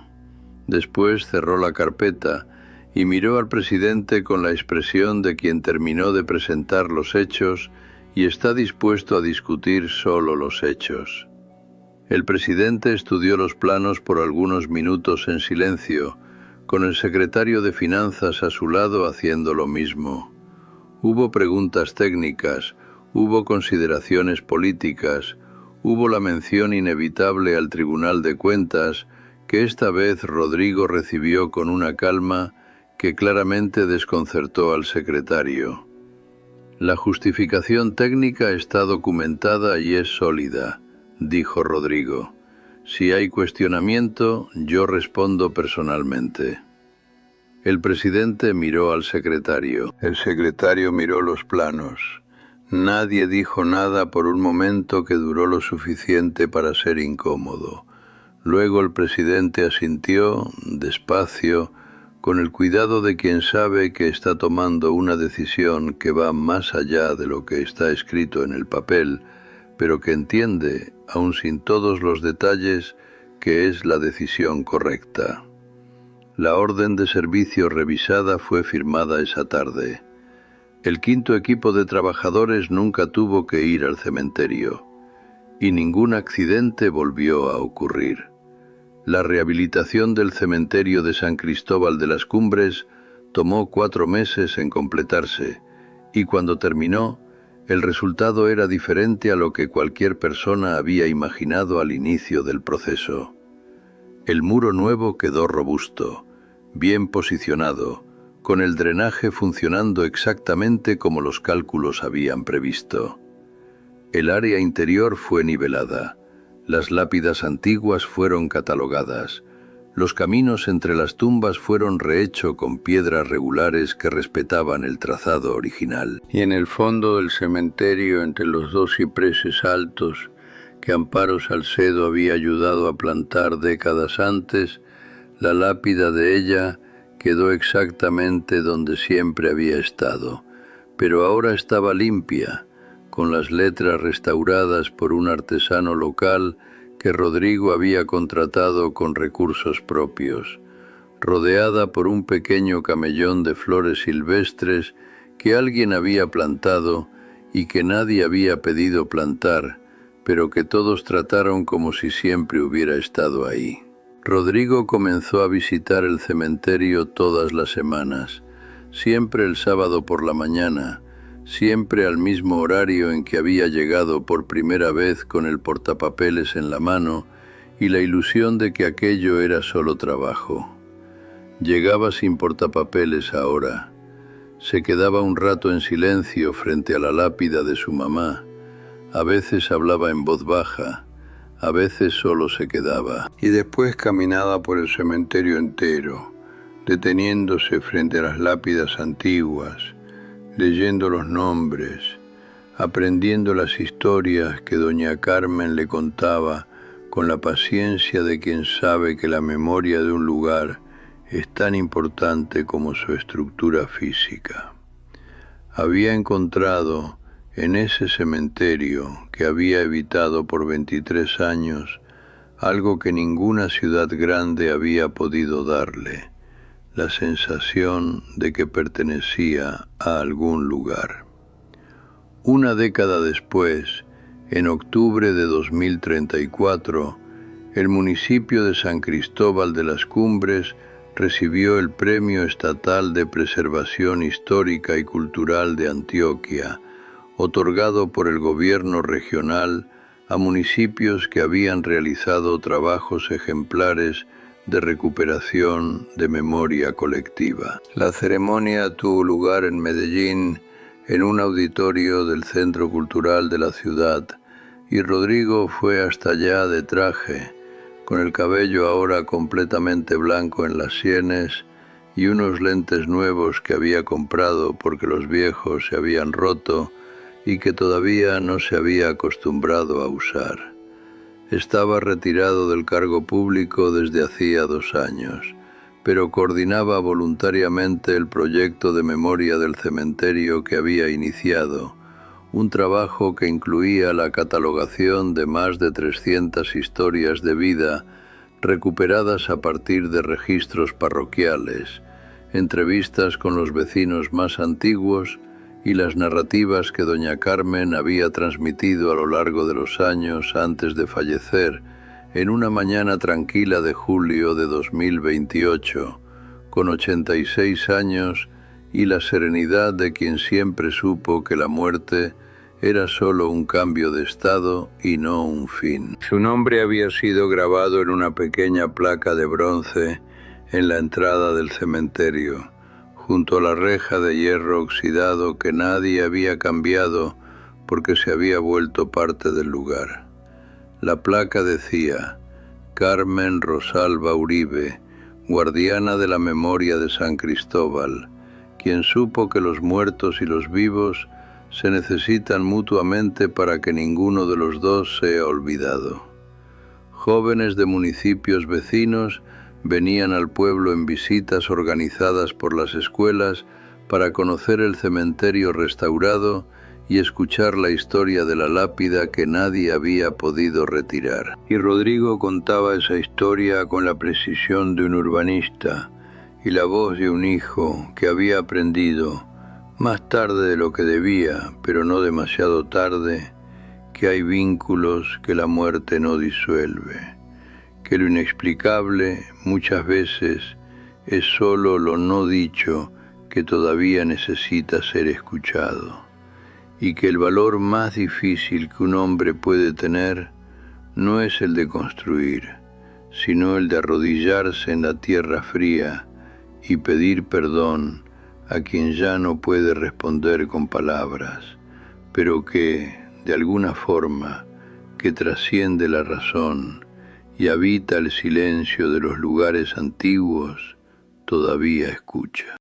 Después cerró la carpeta y miró al presidente con la expresión de quien terminó de presentar los hechos y está dispuesto a discutir solo los hechos. El presidente estudió los planos por algunos minutos en silencio, con el secretario de Finanzas a su lado haciendo lo mismo. Hubo preguntas técnicas, hubo consideraciones políticas, hubo la mención inevitable al Tribunal de Cuentas, que esta vez Rodrigo recibió con una calma que claramente desconcertó al secretario. La justificación técnica está documentada y es sólida, dijo Rodrigo. Si hay cuestionamiento, yo respondo personalmente. El presidente miró al secretario. El secretario miró los planos. Nadie dijo nada por un momento que duró lo suficiente para ser incómodo. Luego el presidente asintió, despacio, con el cuidado de quien sabe que está tomando una decisión que va más allá de lo que está escrito en el papel, pero que entiende, aun sin todos los detalles, que es la decisión correcta. La orden de servicio revisada fue firmada esa tarde. El 5º equipo de trabajadores nunca tuvo que ir al cementerio, y ningún accidente volvió a ocurrir. La rehabilitación del cementerio de San Cristóbal de las Cumbres tomó 4 meses en completarse, y cuando terminó, el resultado era diferente a lo que cualquier persona había imaginado al inicio del proceso. El muro nuevo quedó robusto, bien posicionado, con el drenaje funcionando exactamente como los cálculos habían previsto. El área interior fue nivelada, las lápidas antiguas fueron catalogadas, los caminos entre las tumbas fueron rehechos con piedras regulares que respetaban el trazado original. Y en el fondo del cementerio, entre los 2 cipreses altos que Amparo Salcedo había ayudado a plantar décadas antes, la lápida de ella quedó exactamente donde siempre había estado, pero ahora estaba limpia, con las letras restauradas por un artesano local que Rodrigo había contratado con recursos propios, rodeada por un pequeño camellón de flores silvestres que alguien había plantado y que nadie había pedido plantar, pero que todos trataron como si siempre hubiera estado ahí. Rodrigo comenzó a visitar el cementerio todas las semanas, siempre el sábado por la mañana, siempre al mismo horario en que había llegado por primera vez con el portapapeles en la mano y la ilusión de que aquello era solo trabajo. Llegaba sin portapapeles ahora. Se quedaba un rato en silencio frente a la lápida de su mamá. A veces hablaba en voz baja, a veces solo se quedaba. Y después caminaba por el cementerio entero, deteniéndose frente a las lápidas antiguas, leyendo los nombres, aprendiendo las historias que doña Carmen le contaba con la paciencia de quien sabe que la memoria de un lugar es tan importante como su estructura física. Había encontrado en ese cementerio que había evitado por 23 años algo que ninguna ciudad grande había podido darle: la sensación de que pertenecía a algún lugar. Una década después, en octubre de 2034, el municipio de San Cristóbal de las Cumbres recibió el Premio Estatal de Preservación Histórica y Cultural de Antioquia, otorgado por el gobierno regional a municipios que habían realizado trabajos ejemplares de recuperación de memoria colectiva. La ceremonia tuvo lugar en Medellín en un auditorio del Centro Cultural de la ciudad, y Rodrigo fue hasta allá de traje, con el cabello ahora completamente blanco en las sienes y unos lentes nuevos que había comprado porque los viejos se habían roto y que todavía no se había acostumbrado a usar. Estaba retirado del cargo público desde hacía 2 años, pero coordinaba voluntariamente el proyecto de memoria del cementerio que había iniciado, un trabajo que incluía la catalogación de más de 300 historias de vida recuperadas a partir de registros parroquiales, entrevistas con los vecinos más antiguos y las narrativas que doña Carmen había transmitido a lo largo de los años antes de fallecer, en una mañana tranquila de julio de 2028, con 86 años y la serenidad de quien siempre supo que la muerte era solo un cambio de estado y no un fin. Su nombre había sido grabado en una pequeña placa de bronce en la entrada del cementerio, junto a la reja de hierro oxidado que nadie había cambiado porque se había vuelto parte del lugar. La placa decía: Carmen Rosalba Uribe, guardiana de la memoria de San Cristóbal, quien supo que los muertos y los vivos se necesitan mutuamente para que ninguno de los dos sea olvidado. Jóvenes de municipios vecinos venían al pueblo en visitas organizadas por las escuelas para conocer el cementerio restaurado y escuchar la historia de la lápida que nadie había podido retirar. Y Rodrigo contaba esa historia con la precisión de un urbanista y la voz de un hijo que había aprendido, más tarde de lo que debía, pero no demasiado tarde, que hay vínculos que la muerte no disuelve, que lo inexplicable muchas veces es solo lo no dicho que todavía necesita ser escuchado, y que el valor más difícil que un hombre puede tener no es el de construir, sino el de arrodillarse en la tierra fría y pedir perdón a quien ya no puede responder con palabras, pero que, de alguna forma, que trasciende la razón y habita el silencio de los lugares antiguos, todavía escucha.